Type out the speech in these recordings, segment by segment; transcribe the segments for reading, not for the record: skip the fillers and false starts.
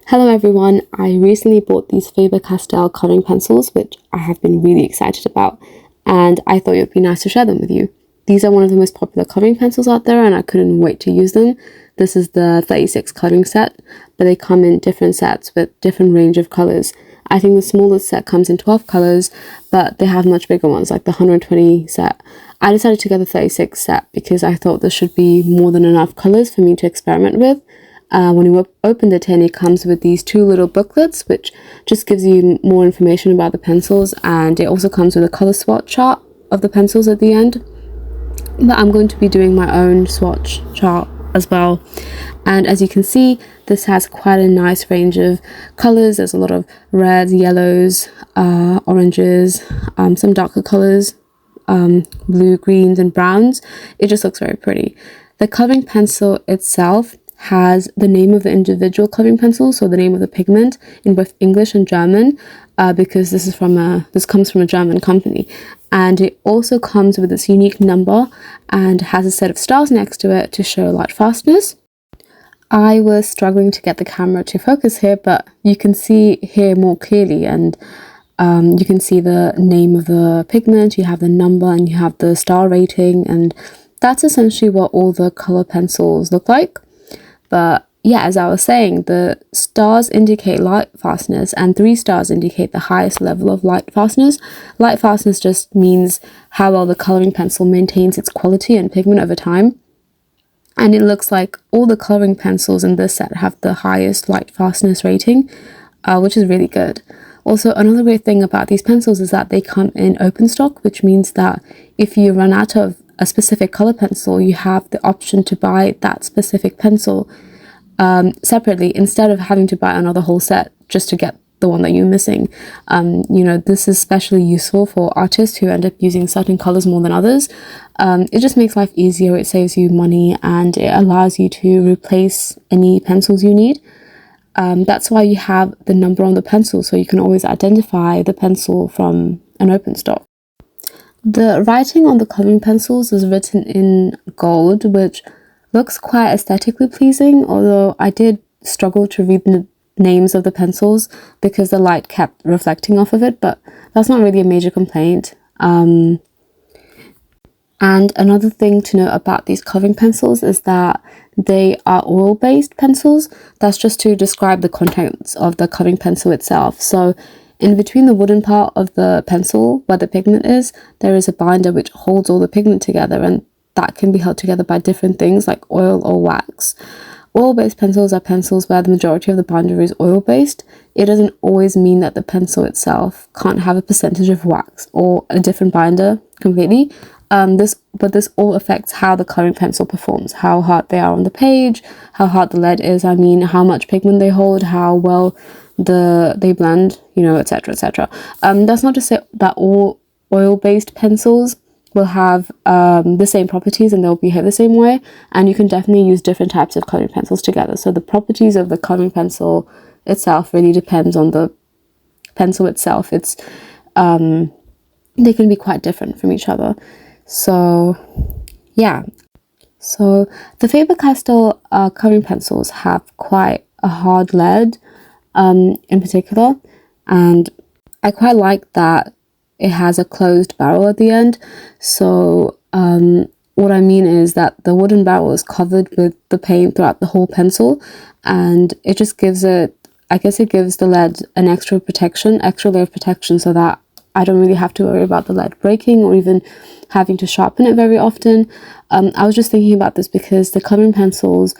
Hello everyone, I recently bought these Faber-Castell coloring pencils, which I have been really excited about, and I thought it would be nice to share them with you. These are one of the most popular coloring pencils out there, and I couldn't wait to use them. This is the 36 coloring set, but they come in different sets with different range of colors. I think the smallest set comes in 12 colors, but they have much bigger ones, like the 120 set. I decided to get the 36 set because I thought there should be more than enough colors for me to experiment with. When you open the tin, it comes with these two little booklets, which just gives you more information about the pencils, and it also comes with a color swatch chart of the pencils at the end. But I'm going to be doing my own swatch chart as well. And as you can see, this has quite a nice range of colors. There's a lot of reds, yellows, oranges, some darker colors, blue, greens, and browns. It just looks very pretty. The coloring pencil itself has the name of the individual coloring pencil, so the name of the pigment in both English and German, because this comes from a German company, and it also comes with this unique number and has a set of stars next to it to show light fastness. I was struggling to get the camera to focus here, but you can see here more clearly, and you can see the name of the pigment, you have the number, and you have the star rating, and that's essentially what all the color pencils look like. But yeah, as I was saying, the stars indicate light fastness and 3 stars indicate the highest level of light fastness. Light fastness just means how well the coloring pencil maintains its quality and pigment over time. And it looks like all the coloring pencils in this set have the highest light fastness rating, which is really good. Also, another great thing about these pencils is that they come in open stock, which means that if you run out of a specific color pencil, you have the option to buy that specific pencil separately instead of having to buy another whole set just to get the one that you're missing. This is especially useful for artists who end up using certain colors more than others. It just makes life easier, it saves you money, and it allows you to replace any pencils you need. That's why you have the number on the pencil, so you can always identify the pencil from an open stock. The writing on the coloring pencils is written in gold, which looks quite aesthetically pleasing, although I did struggle to read the names of the pencils because the light kept reflecting off of it, but that's not really a major complaint. And another thing to note about these coloring pencils is that they are oil-based pencils. That's just to describe the contents of the coloring pencil itself. So in between the wooden part of the pencil, where the pigment is, there is a binder which holds all the pigment together, and that can be held together by different things like oil or wax. Oil-based pencils are pencils where the majority of the binder is oil-based. It doesn't always mean that the pencil itself can't have a percentage of wax or a different binder completely. But this all affects how the coloring pencil performs, how hard they are on the page, how hard the lead is, how much pigment they hold, how well they blend, etc., etc. That's not to say that all oil-based pencils will have the same properties and they'll behave the same way, and you can definitely use different types of coloring pencils together. So the properties of the coloring pencil itself really depends on the pencil itself. It's they can be quite different from each other. So yeah, so the Faber-Castell coloring pencils have quite a hard lead in particular, and I quite like that it has a closed barrel at the end. So what I mean is that the wooden barrel is covered with the paint throughout the whole pencil, and it just gives it gives the lead an extra layer of protection, so that I don't really have to worry about the lead breaking or even having to sharpen it very often. I was just thinking about this because the coloring pencils,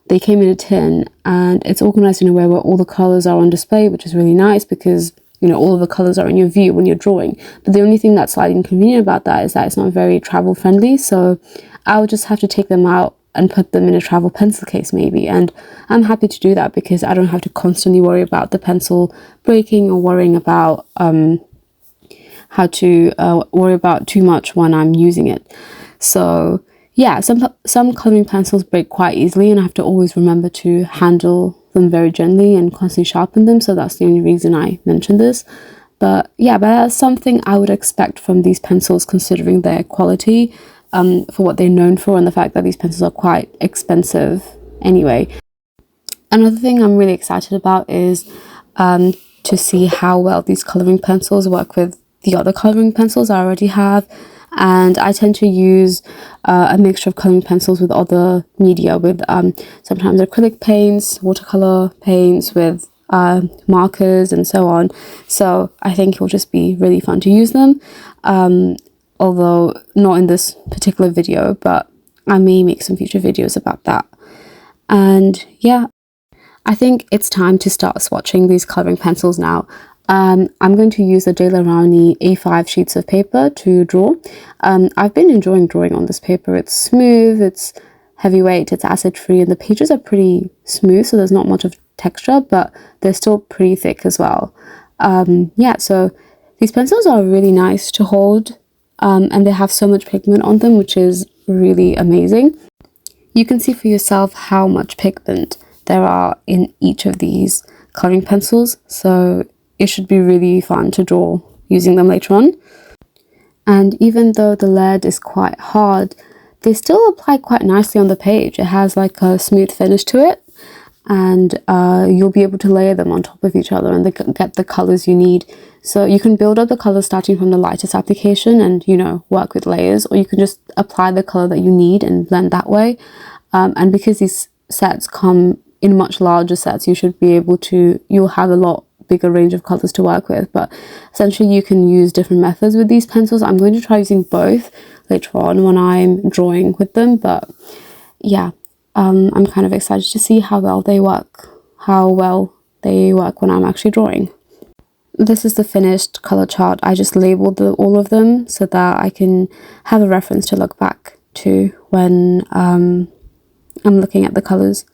they came in a tin, and it's organized in a way where all the colors are on display, which is really nice because all of the colors are in your view when you're drawing. But the only thing that's slightly inconvenient about that is that it's not very travel friendly, so I would just have to take them out and put them in a travel pencil case maybe, and I'm happy to do that because I don't have to constantly worry about the pencil breaking or worrying about how to worry about too much when I'm using it. So yeah, some coloring pencils break quite easily, and I have to always remember to handle them very gently and constantly sharpen them, so that's the only reason I mentioned this. But that's something I would expect from these pencils, considering their quality, for what they're known for, and the fact that these pencils are quite expensive anyway. Another thing I'm really excited about is to see how well these colouring pencils work with the other colouring pencils I already have. And I tend to use a mixture of colouring pencils with other media, with sometimes acrylic paints, watercolour paints, with markers and so on. So I think it will just be really fun to use them, although not in this particular video, but I may make some future videos about that. And yeah, I think it's time to start swatching these colouring pencils now. I'm going to use the Daler Rowney A5 sheets of paper to draw. I've been enjoying drawing on this paper. It's smooth, it's heavyweight, it's acid free, and the pages are pretty smooth, so there's not much of texture, but they're still pretty thick as well. Yeah, so these pencils are really nice to hold, and they have so much pigment on them, which is really amazing. You can see for yourself how much pigment there are in each of these colouring pencils, so it should be really fun to draw using them later on. And even though the lead is quite hard, they still apply quite nicely on the page. It has like a smooth finish to it, and you'll be able to layer them on top of each other and get the colours you need. So you can build up the colours starting from the lightest application and, you know, work with layers, or you can just apply the colour that you need and blend that way. And because these sets come in much larger sets, you should be able to, you'll have a lot bigger range of colors to work with. But essentially you can use different methods with these pencils. I'm going to try using both later on when I'm drawing with them, but yeah, I'm kind of excited to see how well they work when I'm actually drawing. This is the finished color chart. I just labeled all of them so that I can have a reference to look back to when I'm looking at the colors.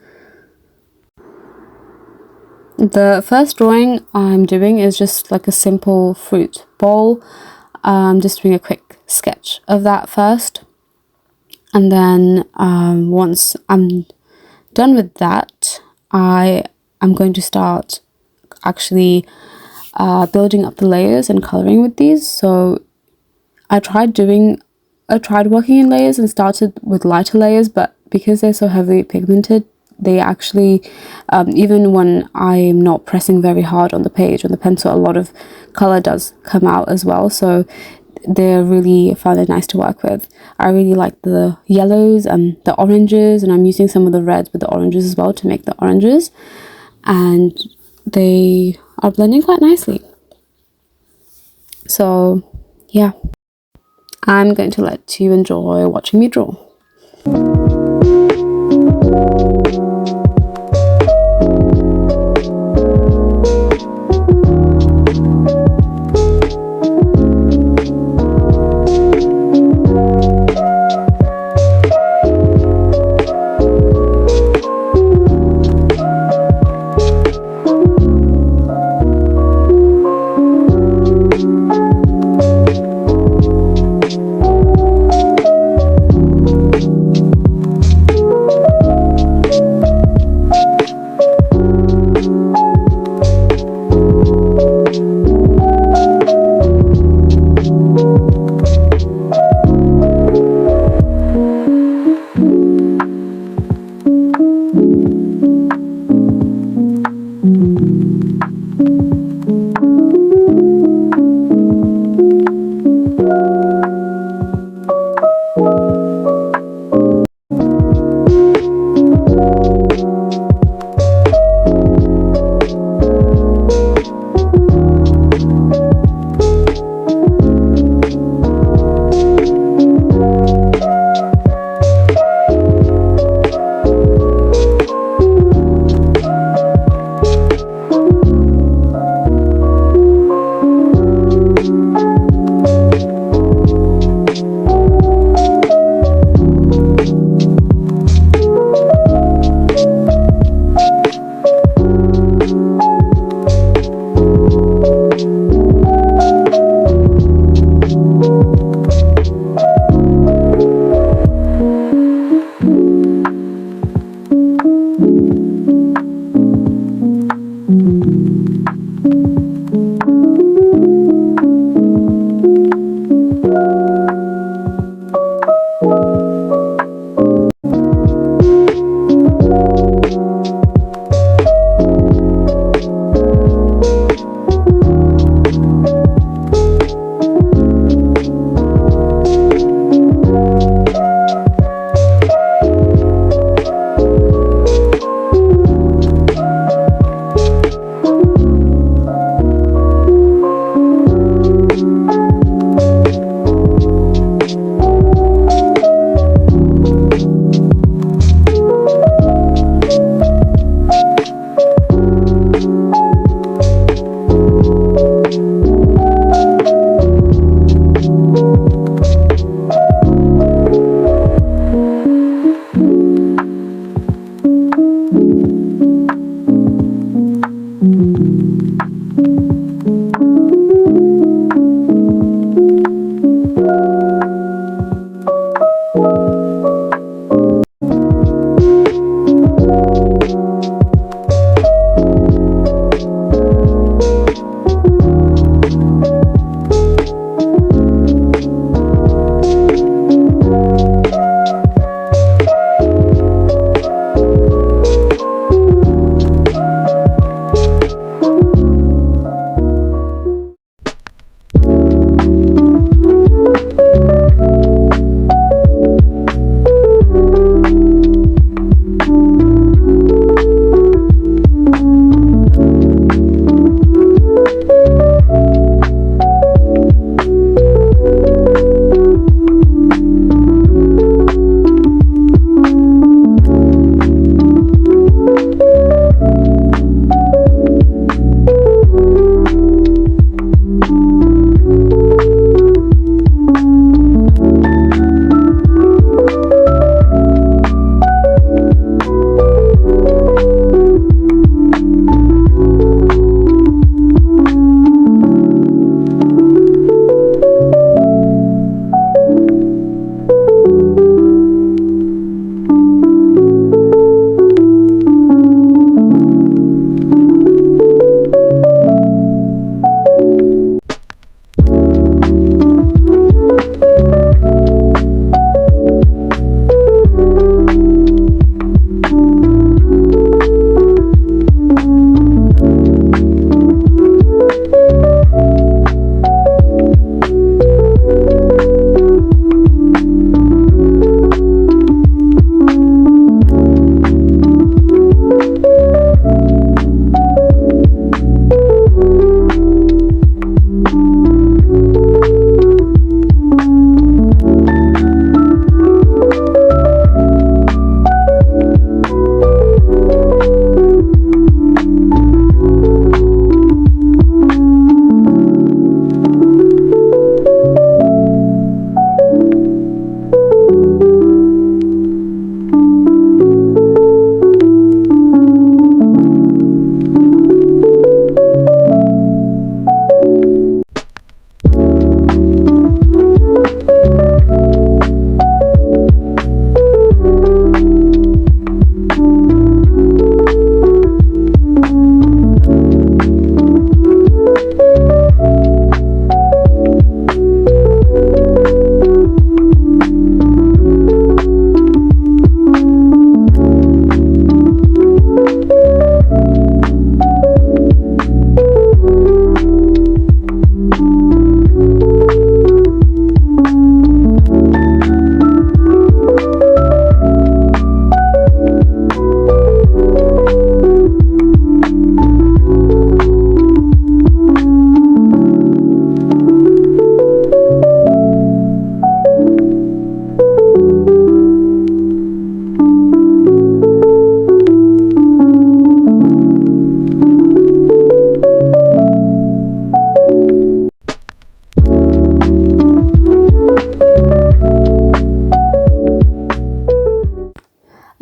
The first drawing I'm doing is just like a simple fruit bowl. Just doing a quick sketch of that first, and then once I'm done with that, I am going to start actually building up the layers and colouring with these. So I tried working in layers and started with lighter layers, but because they're so heavily pigmented, they actually, even when I'm not pressing very hard on the page, on the pencil, a lot of colour does come out as well. So they're really fun and nice to work with. I really like the yellows and the oranges, and I'm using some of the reds with the oranges as well to make the oranges. And they are blending quite nicely. So yeah, I'm going to let you enjoy watching me draw.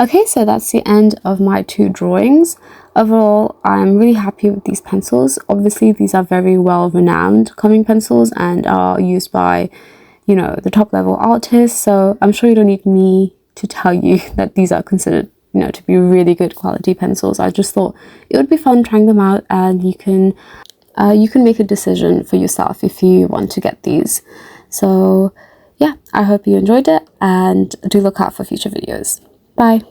Okay, so that's the end of my 2 drawings. Overall, I'm really happy with these pencils. Obviously, these are very well renowned coloring pencils and are used by, you know, the top level artists. So I'm sure you don't need me to tell you that these are considered, you know, to be really good quality pencils. I just thought it would be fun trying them out, and you can make a decision for yourself if you want to get these. So yeah, I hope you enjoyed it, and do look out for future videos. Bye.